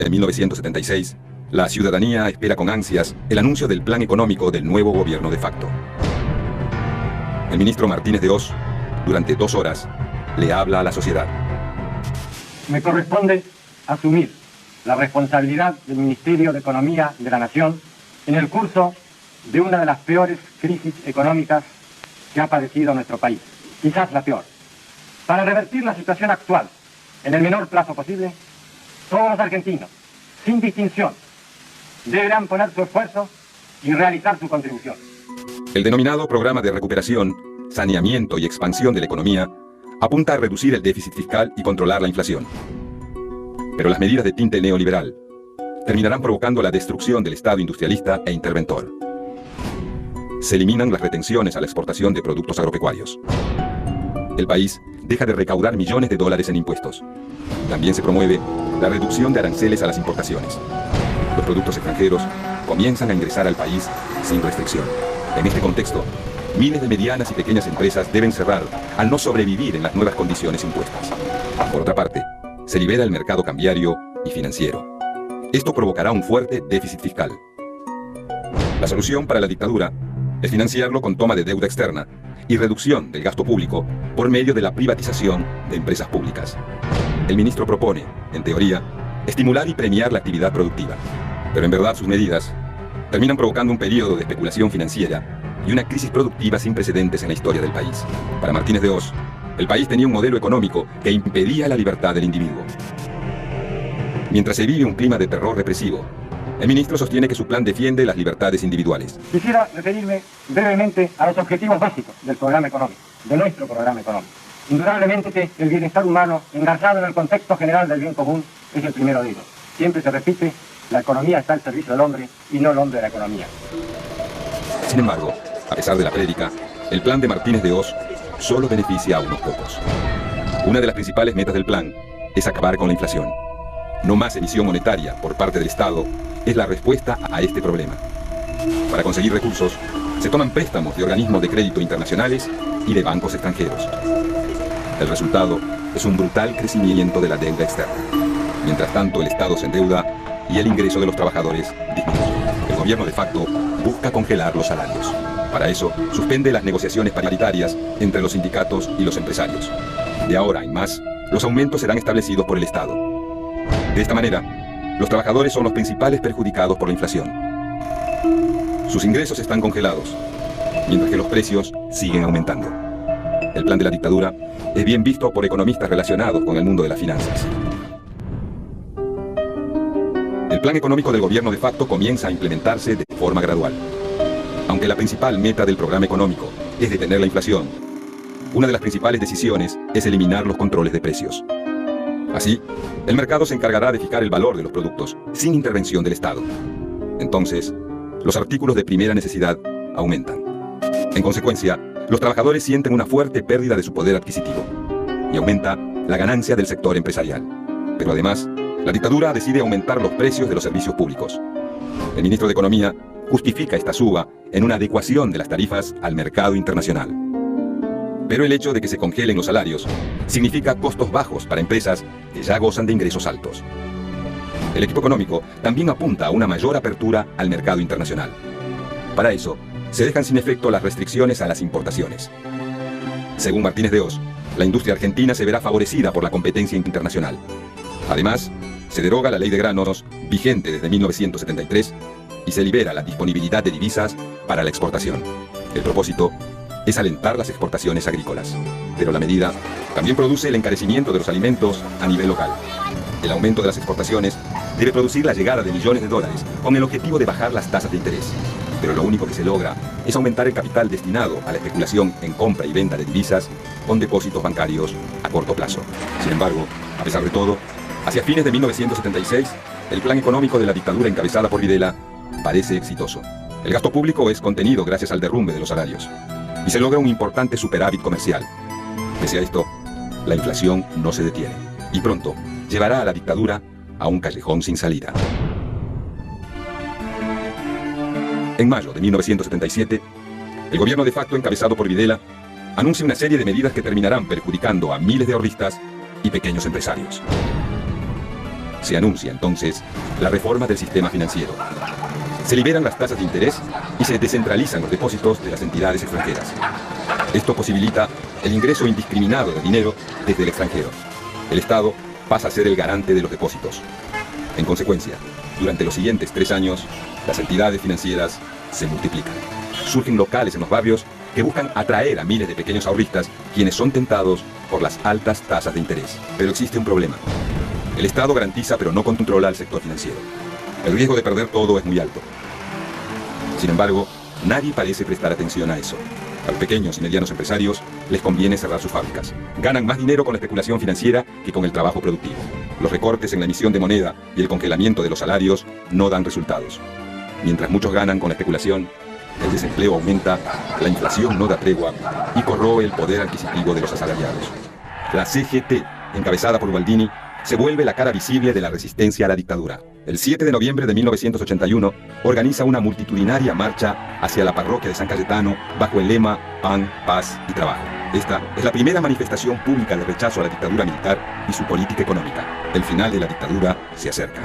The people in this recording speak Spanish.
En 1976, la ciudadanía espera con ansias el anuncio del plan económico del nuevo gobierno de facto. El ministro Martínez de Oz, durante 2 horas, le habla a la sociedad. Me corresponde asumir la responsabilidad del Ministerio de Economía de la Nación en el curso de una de las peores crisis económicas que ha padecido nuestro país, quizás la peor. Para revertir la situación actual en el menor plazo posible, todos los argentinos, sin distinción, deberán poner su esfuerzo y realizar su contribución. El denominado Programa de Recuperación, Saneamiento y Expansión de la Economía apunta a reducir el déficit fiscal y controlar la inflación. Pero las medidas de tinte neoliberal terminarán provocando la destrucción del Estado industrialista e interventor. Se eliminan las retenciones a la exportación de productos agropecuarios. El país deja de recaudar millones de dólares en impuestos. También se promueve la reducción de aranceles a las importaciones. Los productos extranjeros comienzan a ingresar al país sin restricción. En este contexto, miles de medianas y pequeñas empresas deben cerrar al no sobrevivir en las nuevas condiciones impuestas. Por otra parte, se libera el mercado cambiario y financiero. Esto provocará un fuerte déficit fiscal. La solución para la dictadura es financiarlo con toma de deuda externa y reducción del gasto público por medio de la privatización de empresas públicas. El ministro propone, en teoría, estimular y premiar la actividad productiva, pero en verdad sus medidas terminan provocando un periodo de especulación financiera y una crisis productiva sin precedentes en la historia del país. Para Martínez de Oz, el país tenía un modelo económico que impedía la libertad del individuo. Mientras se vive un clima de terror represivo, el ministro sostiene que su plan defiende las libertades individuales. Quisiera referirme brevemente a los objetivos básicos del programa económico, de nuestro programa económico. Indudablemente que el bienestar humano, engarzado en el contexto general del bien común, es el primero de ellos. Siempre se repite, la economía está al servicio del hombre y no el hombre de la economía. Sin embargo, a pesar de la prédica, el plan de Martínez de Oz solo beneficia a unos pocos. Una de las principales metas del plan es acabar con la inflación. No más emisión monetaria por parte del Estado es la respuesta a este problema. Para conseguir recursos, se toman préstamos de organismos de crédito internacionales y de bancos extranjeros. El resultado es un brutal crecimiento de la deuda externa. Mientras tanto, el Estado se endeuda y el ingreso de los trabajadores disminuye. El gobierno de facto busca congelar los salarios. Para eso, suspende las negociaciones paritarias entre los sindicatos y los empresarios. De ahora en más, los aumentos serán establecidos por el Estado. De esta manera, los trabajadores son los principales perjudicados por la inflación. Sus ingresos están congelados, mientras que los precios siguen aumentando. El plan de la dictadura es bien visto por economistas relacionados con el mundo de las finanzas. El plan económico del gobierno de facto comienza a implementarse de forma gradual. Aunque la principal meta del programa económico es detener la inflación, una de las principales decisiones es eliminar los controles de precios. Así, el mercado se encargará de fijar el valor de los productos sin intervención del Estado. Entonces, los artículos de primera necesidad aumentan. En consecuencia, los trabajadores sienten una fuerte pérdida de su poder adquisitivo y aumenta la ganancia del sector empresarial. Pero además, la dictadura decide aumentar los precios de los servicios públicos. El ministro de Economía justifica esta suba en una adecuación de las tarifas al mercado internacional. Pero el hecho de que se congelen los salarios significa costos bajos para empresas que ya gozan de ingresos altos. El equipo económico también apunta a una mayor apertura al mercado internacional. Para eso, se dejan sin efecto las restricciones a las importaciones. Según Martínez de Oz, la industria argentina se verá favorecida por la competencia internacional. Además, se deroga la ley de granos vigente desde 1973 y se libera la disponibilidad de divisas para la exportación. El propósito es alentar las exportaciones agrícolas. Pero la medida también produce el encarecimiento de los alimentos a nivel local. El aumento de las exportaciones debe producir la llegada de millones de dólares con el objetivo de bajar las tasas de interés. Pero lo único que se logra es aumentar el capital destinado a la especulación en compra y venta de divisas con depósitos bancarios a corto plazo. Sin embargo, a pesar de todo, hacia fines de 1976, el plan económico de la dictadura encabezada por Videla parece exitoso. El gasto público es contenido gracias al derrumbe de los salarios y se logra un importante superávit comercial. Pese a esto, la inflación no se detiene y pronto llevará a la dictadura a un callejón sin salida. En mayo de 1977, el gobierno de facto encabezado por Videla anuncia una serie de medidas que terminarán perjudicando a miles de ahorristas y pequeños empresarios. Se anuncia entonces la reforma del sistema financiero. Se liberan las tasas de interés y se descentralizan los depósitos de las entidades extranjeras. Esto posibilita el ingreso indiscriminado de dinero desde el extranjero. El Estado pasa a ser el garante de los depósitos. En consecuencia, durante los siguientes 3 años, las entidades financieras se multiplican. Surgen locales en los barrios que buscan atraer a miles de pequeños ahorristas, quienes son tentados por las altas tasas de interés. Pero existe un problema. El Estado garantiza pero no controla al sector financiero. El riesgo de perder todo es muy alto. Sin embargo, nadie parece prestar atención a eso. A los pequeños y medianos empresarios les conviene cerrar sus fábricas. Ganan más dinero con la especulación financiera que con el trabajo productivo. Los recortes en la emisión de moneda y el congelamiento de los salarios no dan resultados. Mientras muchos ganan con la especulación, el desempleo aumenta, la inflación no da tregua y corroe el poder adquisitivo de los asalariados. La CGT, encabezada por Ubaldini, se vuelve la cara visible de la resistencia a la dictadura. El 7 de noviembre de 1981 organiza una multitudinaria marcha hacia la parroquia de San Cayetano bajo el lema Pan, Paz y Trabajo. Esta es la primera manifestación pública de rechazo a la dictadura militar y su política económica. El final de la dictadura se acerca.